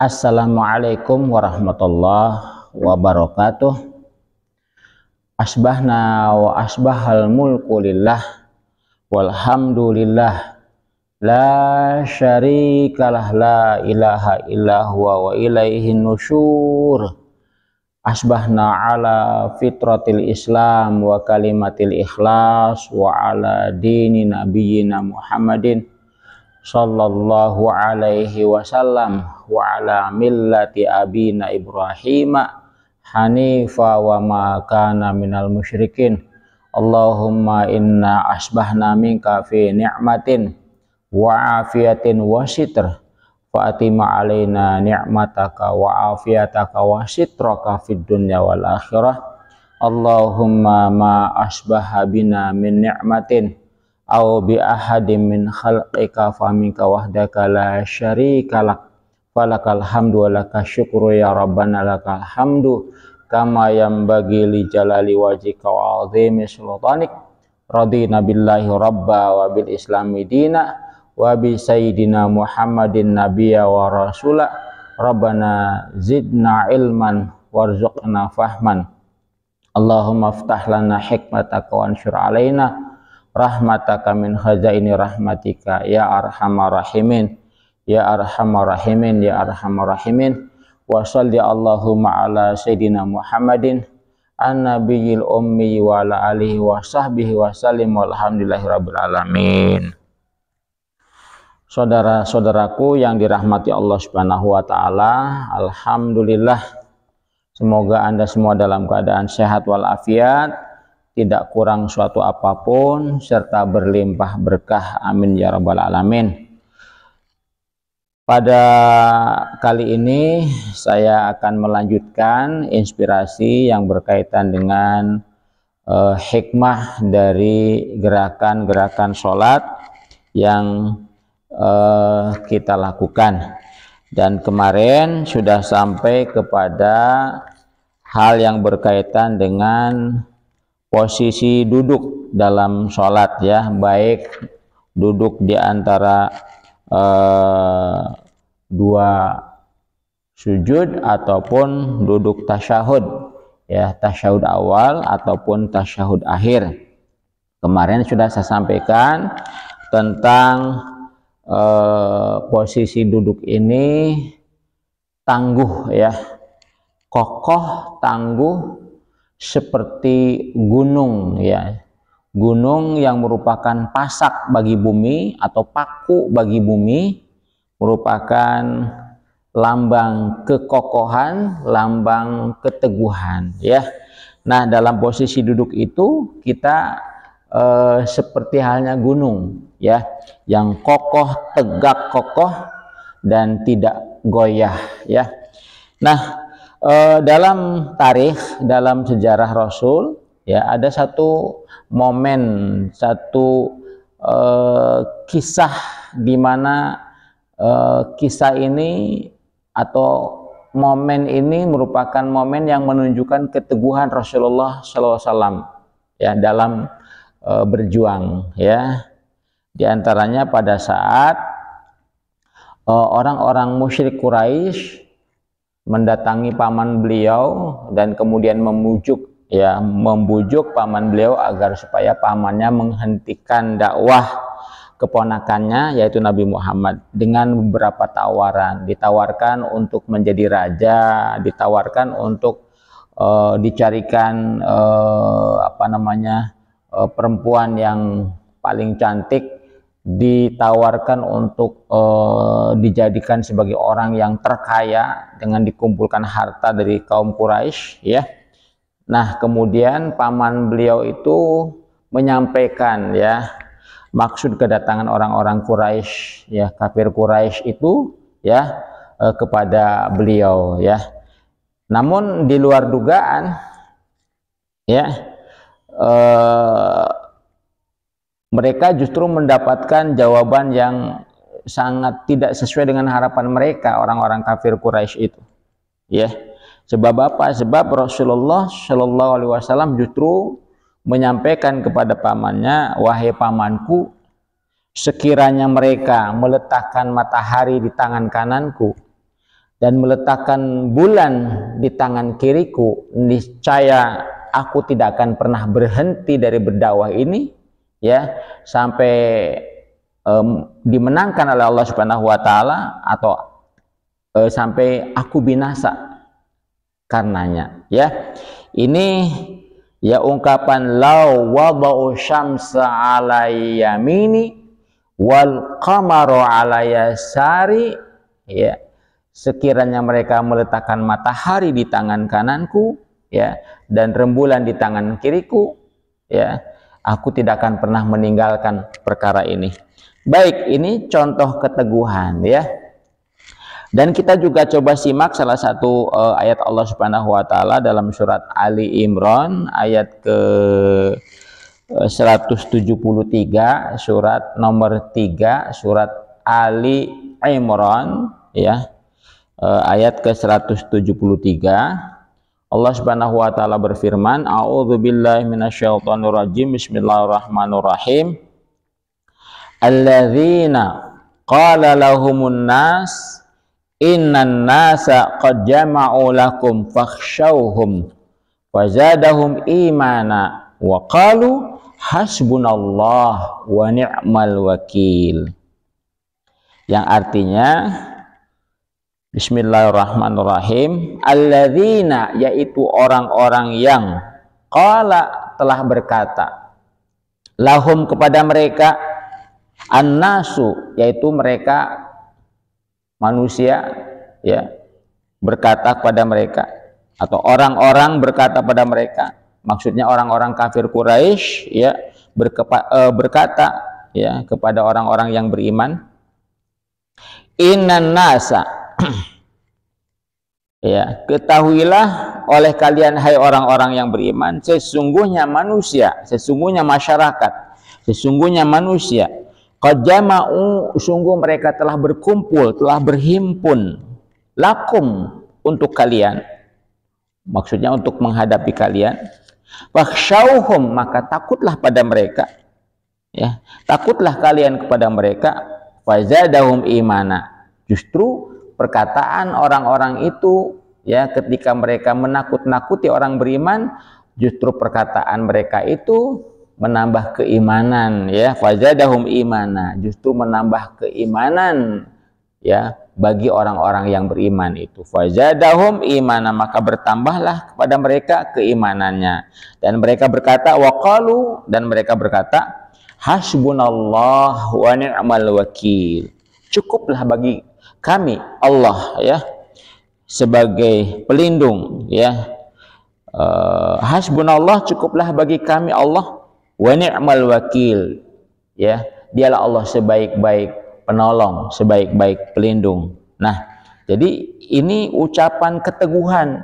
Assalamualaikum warahmatullahi wabarakatuh. Asbahna wa asbahal mulku lillah walhamdulillah la syarikalah la ilaha illa huwa wa ilaihin nusyur. Asbahna ala fitratil islam wa kalimatil ikhlas wa ala dini nabiyyina Muhammadin sallallahu alaihi wasallam wa ala millati abina Ibrahima hanifa wa ma kana minal musyrikin. Allahumma inna asbahna minka fi ni'matin wa afiyatin wa sitr fa atima alaina ni'mataka wa afiyataka wa sitraka fid dunya wal akhirah. Allahumma ma asbaha bina min ni'matin aw bi ahadin min khalqika faminka wahdaka la syarika falakal hamdu wa lakal syukru ya rabbana lakal hamdu kama yanbaghi li jalali wajhika wa azimi sultanik. Radina billahi rabba wa bil islami dina wa bi sayyidina Muhammadin nabiyya wa rasula. Rabbana zidna ilman warzuqna fahman. Allahumma aftah lana hikmataka wa ansyur alaina rahmataka min khazaini rahmatika ya arhamar rahimin ya arhamar rahimin ya arhamar rahimin. Wa shalli Allahumma ala sayyidina Muhammadin an-nabiyil ummi wa ala alihi wa sahbihi wa sallim walhamdulillahi rabbil alamin. Saudara-saudaraku yang dirahmati Allah Subhanahu wa taala, alhamdulillah, semoga Anda semua dalam keadaan sehat walafiat, tidak kurang suatu apapun, serta berlimpah berkah, amin ya rabbal alamin. Pada kali ini saya akan melanjutkan inspirasi yang berkaitan dengan hikmah dari gerakan-gerakan sholat yang kita lakukan. Dan kemarin sudah sampai kepada hal yang berkaitan dengan posisi duduk dalam sholat, ya, baik duduk di antara dua sujud ataupun duduk tasyahud, ya, tasyahud awal ataupun tasyahud akhir. Kemarin sudah saya sampaikan tentang posisi duduk ini tangguh, ya, kokoh, tangguh seperti gunung, ya, gunung yang merupakan pasak bagi bumi atau paku bagi bumi, merupakan lambang kekokohan, lambang keteguhan, ya. Nah, dalam posisi duduk itu kita seperti halnya gunung, ya, yang kokoh, tegak kokoh dan tidak goyah, ya. Nah, dalam tarikh, dalam sejarah Rasul, ya, ada satu momen, satu kisah di mana kisah ini atau momen ini merupakan momen yang menunjukkan keteguhan Rasulullah SAW, ya, dalam berjuang, ya. Di antaranya pada saat orang-orang musyrik Quraisy mendatangi paman beliau dan kemudian membujuk paman beliau agar supaya pamannya menghentikan dakwah keponakannya yaitu Nabi Muhammad dengan beberapa tawaran. Ditawarkan untuk menjadi raja, ditawarkan untuk dicarikan perempuan yang paling cantik, ditawarkan untuk dijadikan sebagai orang yang terkaya dengan dikumpulkan harta dari kaum Quraisy, ya. Nah, kemudian paman beliau itu menyampaikan, ya, maksud kedatangan orang-orang Quraisy, ya, kafir Quraisy itu, ya, kepada beliau, ya. Namun di luar dugaan, ya, mereka justru mendapatkan jawaban yang sangat tidak sesuai dengan harapan mereka, orang-orang kafir Quraisy itu, ya. Sebab apa? Sebab Rasulullah Shallallahu Alaihi Wasallam justru menyampaikan kepada pamannya, wahai pamanku, sekiranya mereka meletakkan matahari di tangan kananku dan meletakkan bulan di tangan kiriku, niscaya aku tidak akan pernah berhenti dari berdakwah ini, ya, sampai dimenangkan oleh Allah Subhanahu wa taala, atau sampai aku binasa karenanya, ya. Ini ya ungkapan lau wada'u syamsa ala yamini wal qamaru ala yasari, ya, sekiranya mereka meletakkan matahari di tangan kananku, ya, dan rembulan di tangan kiriku, ya, aku tidak akan pernah meninggalkan perkara ini. Baik, ini contoh keteguhan, ya. Dan kita juga coba simak salah satu ayat Allah Subhanahu wa taala dalam surat Ali Imran ayat ke 173, surat nomor 3, surat Ali Imran, ya. Ayat ke 173. Allah Subhanahu wa taala berfirman, a'udzubillahi minasyaitonir rajim, bismillahirrahmanirrahim. Alladzina qala lahumun nas innan nasa qad jama'u lakum fakhshawhum wazadahum imana wa qalu hasbunallah wa ni'mal wakil. Yang artinya, bismillahirrahmanirrahim, alladzina, yaitu orang-orang yang qala, telah berkata, lahum, kepada mereka, annasu, yaitu mereka manusia, ya, berkata kepada mereka, atau orang-orang berkata pada mereka, maksudnya orang-orang kafir Quraisy, ya, berkata, ya, kepada orang-orang yang beriman, innan nasa, ya, ketahuilah oleh kalian hai orang-orang yang beriman, sesungguhnya manusia, sesungguhnya masyarakat, sesungguhnya manusia, qad jama'u, sungguh mereka telah berkumpul, telah berhimpun, lakum, untuk kalian, maksudnya untuk menghadapi kalian, fakhshawhum, maka takutlah pada mereka, ya, takutlah kalian kepada mereka, fazadahum imana, justru perkataan orang-orang itu, ya, ketika mereka menakut-nakuti orang beriman, justru perkataan mereka itu menambah keimanan, ya, fazadahum imana, justru menambah keimanan, ya, bagi orang-orang yang beriman itu. Fazadahum imana, maka bertambahlah kepada mereka keimanannya. Dan mereka berkata, waqalu, dan mereka berkata, hasbunallah wa ni'mal wakil, cukuplah bagi kami Allah, ya, sebagai pelindung, ya. Hasbunallah, cukuplah bagi kami Allah, wa ni'mal wakil, ya, dialah Allah sebaik-baik penolong, sebaik-baik pelindung. Nah, jadi ini ucapan keteguhan,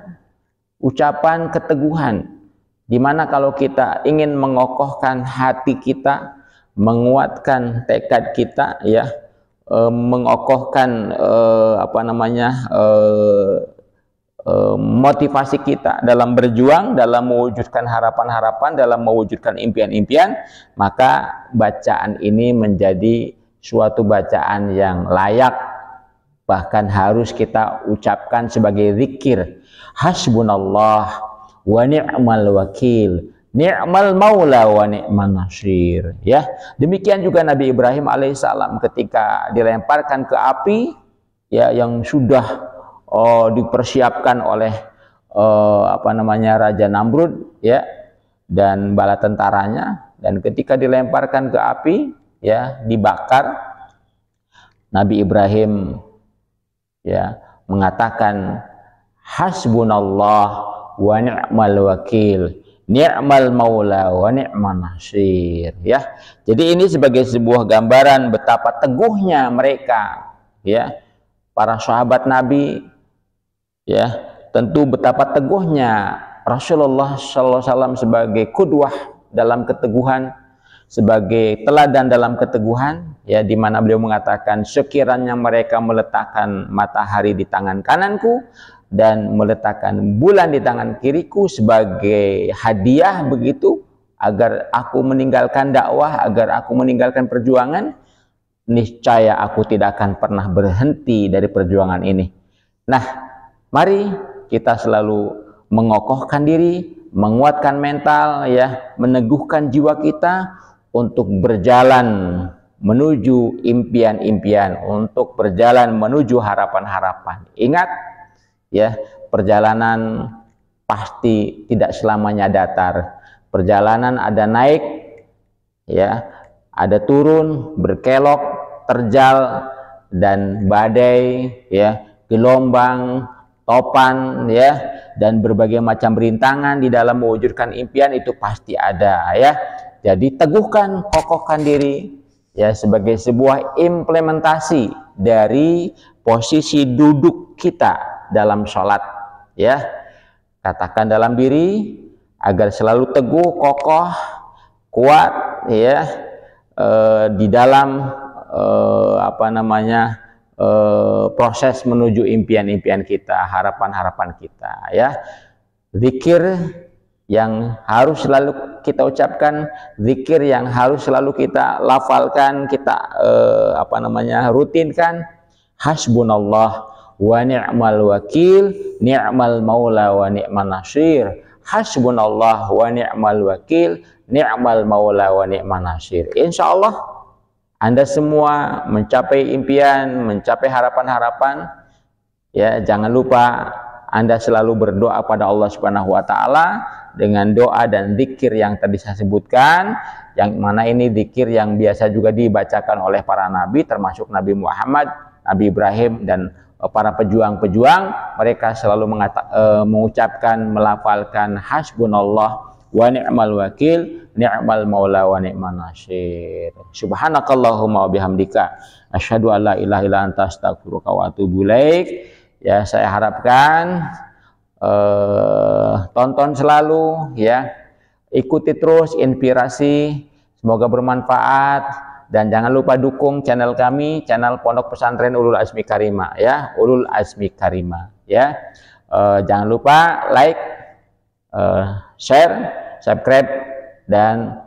dimana kalau kita ingin mengokohkan hati kita, menguatkan tekad kita, ya, mengokohkan motivasi kita dalam berjuang, dalam mewujudkan harapan-harapan, dalam mewujudkan impian-impian, maka bacaan ini menjadi suatu bacaan yang layak, bahkan harus kita ucapkan sebagai zikir. Hasbunallah wa ni'mal wakil, ni'mal maula wa ni'man nasir, ya. Demikian juga Nabi Ibrahim alaihissalam ketika dilemparkan ke api, ya, yang sudah dipersiapkan oleh Raja Namrud, ya, dan bala tentaranya, dan ketika dilemparkan ke api, ya, dibakar, Nabi Ibrahim, ya, mengatakan hasbunallah wa ni'mal wakil, ni'mal maula wa ni'man nasir, ya. Jadi ini sebagai sebuah gambaran betapa teguhnya mereka, ya, para sahabat Nabi, ya, tentu betapa teguhnya Rasulullah SAW sebagai qudwah dalam keteguhan, sebagai teladan dalam keteguhan, ya, di mana beliau mengatakan, sekiranya mereka meletakkan matahari di tangan kananku dan meletakkan bulan di tangan kiriku sebagai hadiah begitu, agar aku meninggalkan dakwah, agar aku meninggalkan perjuangan, niscaya aku tidak akan pernah berhenti dari perjuangan ini. Nah, mari kita selalu mengokohkan diri, menguatkan mental, ya, meneguhkan jiwa kita untuk berjalan menuju impian-impian, untuk berjalan menuju harapan-harapan. Ingat, ya, perjalanan pasti tidak selamanya datar. Perjalanan ada naik, ya, ada turun, berkelok, terjal, dan badai, ya, gelombang, topan, ya, dan berbagai macam rintangan di dalam mewujudkan impian itu pasti ada, ya. Jadi teguhkan, kokohkan diri, ya, sebagai sebuah implementasi dari posisi duduk kita dalam sholat, ya. Katakan dalam diri agar selalu teguh, kokoh, kuat, ya, di dalam proses menuju impian-impian kita, harapan-harapan kita, ya. Zikir yang harus selalu kita ucapkan, zikir yang harus selalu kita lafalkan, kita rutinkan. Hasbunallah wa ni'mal wakil, ni'mal maula wa ni'man nasir. Hasbunallah wa ni'mal wakil, ni'mal maula wa ni'man nasir. Insyaallah Anda semua mencapai impian, mencapai harapan-harapan. Ya, jangan lupa Anda selalu berdoa pada Allah Subhanahu wa taala dengan doa dan zikir yang tadi saya sebutkan, yang mana ini zikir yang biasa juga dibacakan oleh para nabi, termasuk Nabi Muhammad, Nabi Ibrahim, dan para pejuang-pejuang. Mereka selalu mengucapkan, melafalkan hasbunallah wa ni'mal wakil, ni'mal maula wa ni'man nasir. Subhanakallahumma wa bihamdika asyhadu an la ilaha illa anta astaghfiruka wa atubu ilaik. Ya, saya harapkan tonton selalu, ya. Ikuti terus inspirasi, semoga bermanfaat, dan jangan lupa dukung channel kami, channel Pondok Pesantren Ulul Azmi Karimah, ya, Ulul Azmi Karimah, ya. Jangan lupa like, share, subscribe, dan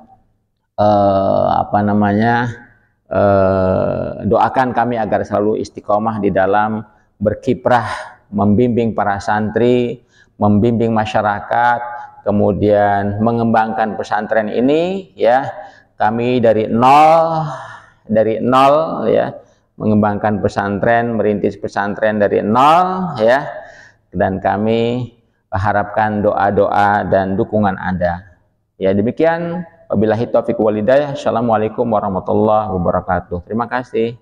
doakan kami agar selalu istiqomah di dalam berkiprah, membimbing para santri, membimbing masyarakat, kemudian mengembangkan pesantren ini, ya. Kami dari nol, ya, mengembangkan pesantren, merintis pesantren dari nol, ya. Dan kami harapkan doa-doa dan dukungan Anda. Ya, demikian. Wabillahi taufiq wal hidayah. Assalamualaikum warahmatullahi wabarakatuh. Terima kasih.